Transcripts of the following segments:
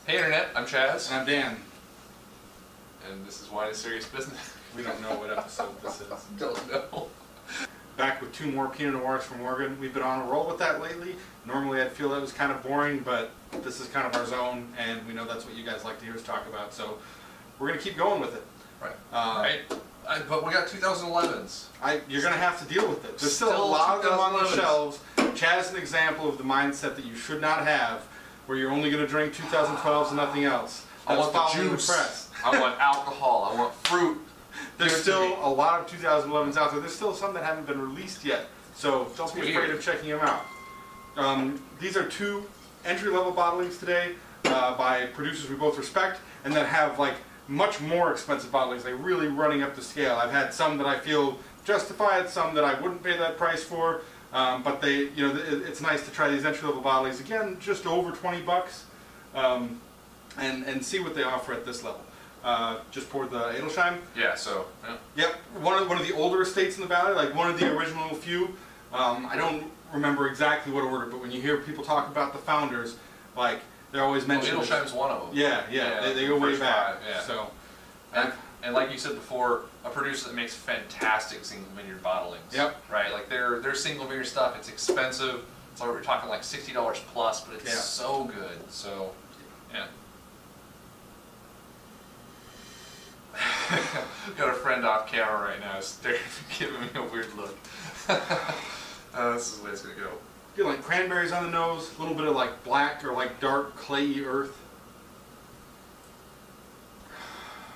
Hey Internet, I'm Chaz. And I'm Dan. And this is Wine is Serious Business. We don't know what episode this is. Don't know. Back with 2 more Pinot Noirs from Oregon. We've been on a roll with that lately. Normally I'd feel that was kind of boring, but this is kind of our zone, and we know that's what you guys like to hear us talk about, so we're going to keep going with it. Right. But we got 2011s. You're going to have to deal with it. There's still a lot of them on the shelves. Chaz is an example of the mindset that you should not have, where you're only going to drink 2012s and nothing else. I want the juice. I want alcohol. I want fruit. There's still a lot of 2011s out there. There's still some that haven't been released yet, so don't be afraid of checking them out. These are 2 entry-level bottlings today by producers we both respect, and that have like much more expensive bottlings, like really running up the scale. I've had some that I feel justified, some that I wouldn't pay that price for, but they, you know, it's nice to try these entry-level bottlings again, just over 20 bucks, and see what they offer at this level. Just poured the Adelsheim. Yeah, so. Yeah. Yep, one of the older estates in the valley, like one of the original few. I don't remember exactly what order, but when you hear people talk about the founders, like they're always mentioning. Adelsheim's one of them. Yeah, they go way back. Yeah. So, and like you said before, a producer that makes fantastic single vineyard bottlings. Yep. Right, like their single vineyard stuff. It's expensive. It's like we're talking like $60 plus, but it's so good. So, yeah. Got a friend off camera right now staring, giving me a weird look. This is the way it's gonna go. Get like cranberries on the nose, a little bit of like black or like dark clayey earth.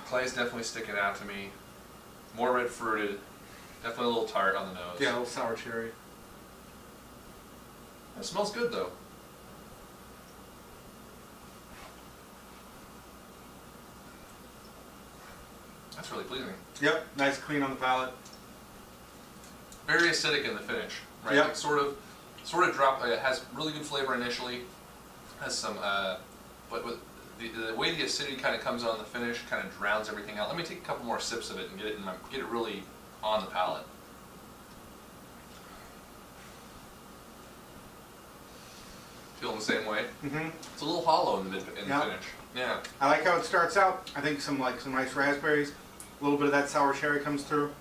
Clay's definitely sticking out to me. More red fruited, definitely a little tart on the nose. Yeah, a little sour cherry. It smells good though. That's really pleasing. Yep, nice clean on the palate. Very acidic in the finish, right? Yep. Like sort of drop. It has really good flavor initially. Has some, but with the way the acidity kind of comes on the finish, kind of drowns everything out. Let me take a couple more sips of it and get it really on the palate. Feeling the same way. Mm-hmm. It's a little hollow in the finish. Yeah. I like how it starts out. I think some nice raspberries, a little bit of that sour cherry comes through.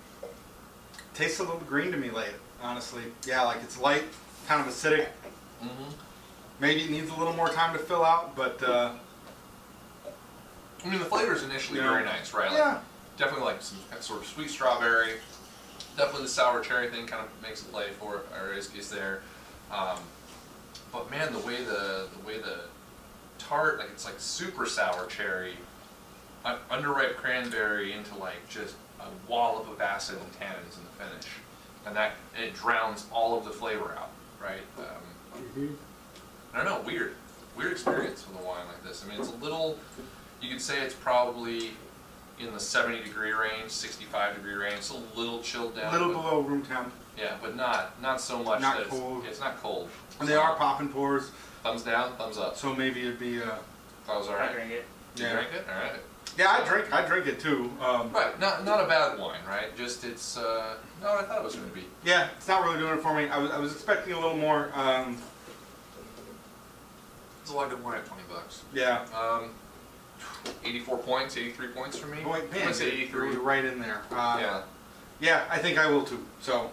Tastes a little green to me late, honestly. Yeah, like it's light, kind of acidic. Mm-hmm. Maybe it needs a little more time to fill out, but I mean the flavor is initially very nice, right? Like, yeah. Definitely like some sort of sweet strawberry. Definitely the sour cherry thing kind of makes a play for it, or is there. But man, the way the tart, like it's like super sour cherry, underripe cranberry into like just a wallop of acid and tannins in the finish, and it drowns all of the flavor out, right? I don't know, weird experience with a wine like this. I mean, it's a little, you could say it's probably in the 70-degree range, 65-degree range. It's a little chilled down. A little below room temp. Yeah, but not so much. Not cold. It's not cold. And they are popping pours. Thumbs down, thumbs up. So maybe it'd be. That was all right. I drink it. You drink it? All right. Yeah, I drink it too. Right, not a bad wine, right? Just it's not what I thought it was going to be. Yeah, it's not really doing it for me. I was expecting a little more. It's a lot of good wine at 20 bucks. Yeah. 84 points, 83 points for me. Boy, man, I say 83. you're right in there. Yeah. Yeah, I think I will too. So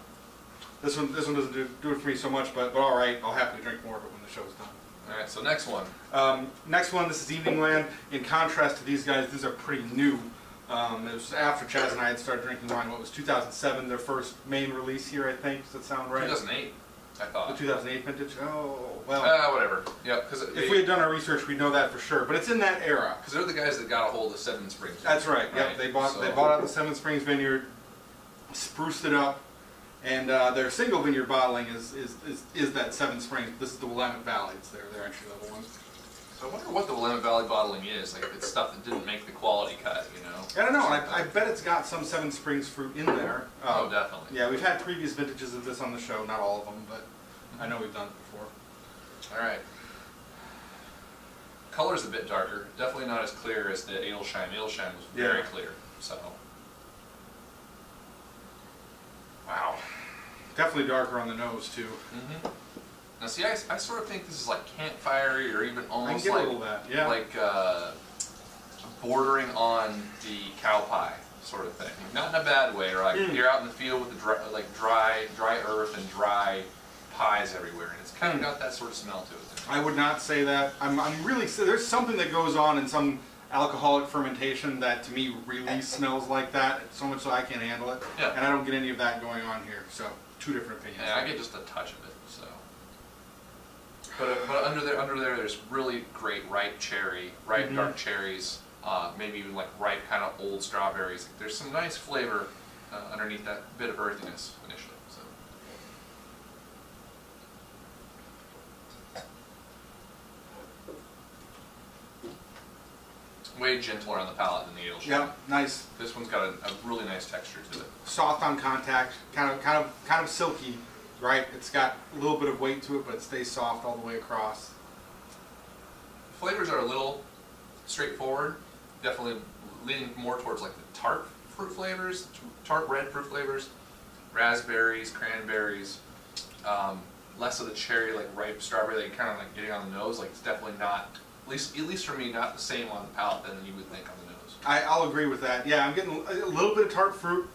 this one doesn't do it for me so much, but all right, I'll happily drink more of it when the show's done. All right, so next one. Next one, this is Evening Land. In contrast to these guys, these are pretty new. It was after Chaz and I had started drinking wine. What was 2007? Their first main release here, I think. Does that sound right? 2008, I thought. The 2008 vintage. Oh well. Whatever. Yeah, because if we had done our research, we'd know that for sure. But it's in that era. Because they're the guys that got a hold of Seven Springs. That's right. Yep. They bought out the Seven Springs vineyard, spruced it up, and their single vineyard bottling is that Seven Springs. This is the Willamette Valley. It's their entry level one. So I wonder what the Willamette Valley bottling is. Like if it's stuff that didn't make the quality cut, you know. I don't know. I bet it's got some Seven Springs fruit in there. Oh, definitely. Yeah, we've had previous vintages of this on the show. Not all of them, but I know we've done it before. All right. Color's a bit darker. Definitely not as clear as the Adelsheim. Adelsheim was very clear. So. Wow. Definitely darker on the nose too. Now see, I sort of think this is like campfire or even almost I can get like, a little of that, yeah. like bordering on the cow pie sort of thing. Not in a bad way, or like you're out in the field with the dry earth and dry pies everywhere, and it's kind of got that sort of smell to it. I would not say that. I'm really, there's something that goes on in some alcoholic fermentation that to me really smells like that, so much so I can't handle it. Yeah. And I don't get any of that going on here, so two different opinions. Yeah, I get just a touch of it, so. But under there, there's really great ripe dark cherries, maybe even like ripe kind of old strawberries. There's some nice flavor underneath that bit of earthiness initially. So. Way gentler on the palate than the Adelsheim. Yeah, nice. This one's got a really nice texture to it. Soft on contact, kind of silky, right? It's got a little bit of weight to it, but it stays soft all the way across. Flavors are a little straightforward. Definitely leaning more towards like the tart fruit flavors, tart red fruit flavors, raspberries, cranberries. Less of the cherry, like ripe strawberry that you're kind of like getting on the nose. Like it's definitely not. At least for me, not the same on the palate than you would think on the nose. I'll agree with that. Yeah, I'm getting a little bit of tart fruit.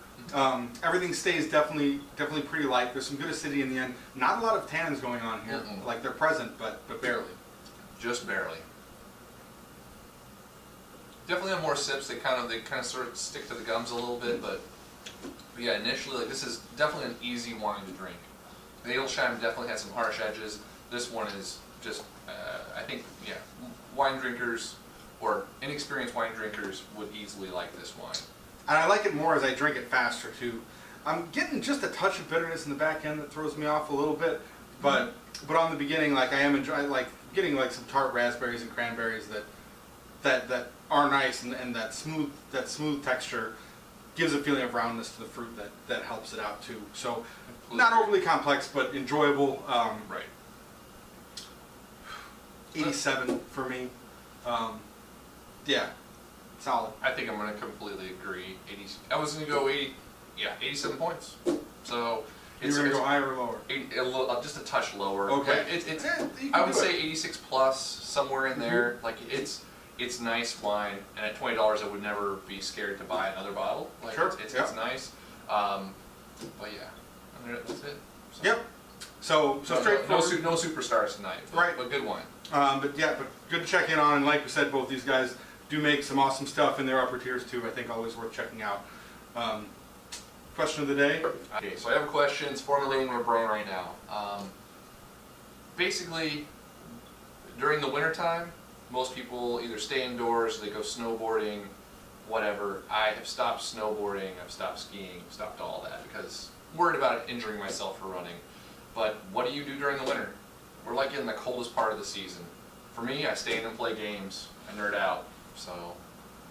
Everything stays definitely pretty light. There's some good acidity in the end. Not a lot of tannins going on here. Like they're present, but barely. Just barely. Definitely on more sips, they kind of sort of stick to the gums a little bit, but yeah, initially, like this is definitely an easy wine to drink. The Adelsheim definitely has some harsh edges. This one is just, I think, yeah, wine drinkers or inexperienced wine drinkers would easily like this wine. And I like it more as I drink it faster too. I'm getting just a touch of bitterness in the back end that throws me off a little bit, but on the beginning, like I am enjoying, like getting like some tart raspberries and cranberries that are nice, and that smooth texture gives a feeling of roundness to the fruit that helps it out too. So not overly complex, but enjoyable. Right. 87 for me. Yeah, solid. I think I'm going to completely agree. I was going to go 80. Yeah, 87 points. So you're going to go higher or lower? Just a touch lower. Okay. I would say 86 plus, somewhere in there. Like it's nice wine, and at $20 I would never be scared to buy another bottle. Like sure. It's nice. But yeah, that's it. So. Yep. So straightforward. No superstars tonight. Right. But good wine. But good to check in on, and like we said, both these guys do make some awesome stuff in their upper tiers too. I think always worth checking out. Question of the day. Okay, so I have a question. It's formulating in my brain right now. Basically, during the wintertime, most people either stay indoors, they go snowboarding, whatever. I have stopped snowboarding, I've stopped skiing, stopped all that because I'm worried about injuring myself for running. But what do you do during the winter? We're like in the coldest part of the season. For me, I stay in and play games. I nerd out. So,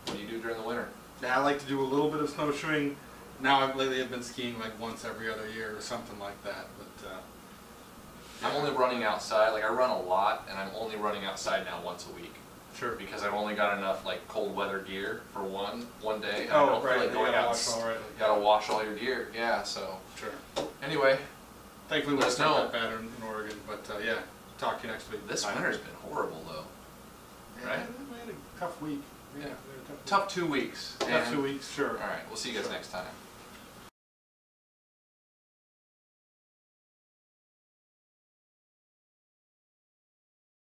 what do you do during the winter? Yeah, I like to do a little bit of snowshoeing. Now, lately I've been skiing like once every other year or something like that. But yeah. I'm only running outside. Like I run a lot, and I'm only running outside now once a week. Sure. Because I've only got enough like cold weather gear for one day. Oh, I don't right. feel like going out. Gotta wash all your gear. Yeah. So. Sure. Anyway. Thankfully, it's not that bad in Oregon, but yeah, talk to you next week. This winter's been horrible, though. Right? We had a tough week. Yeah. Tough 2 weeks. Tough 2 weeks, sure. All right, we'll see you guys next time.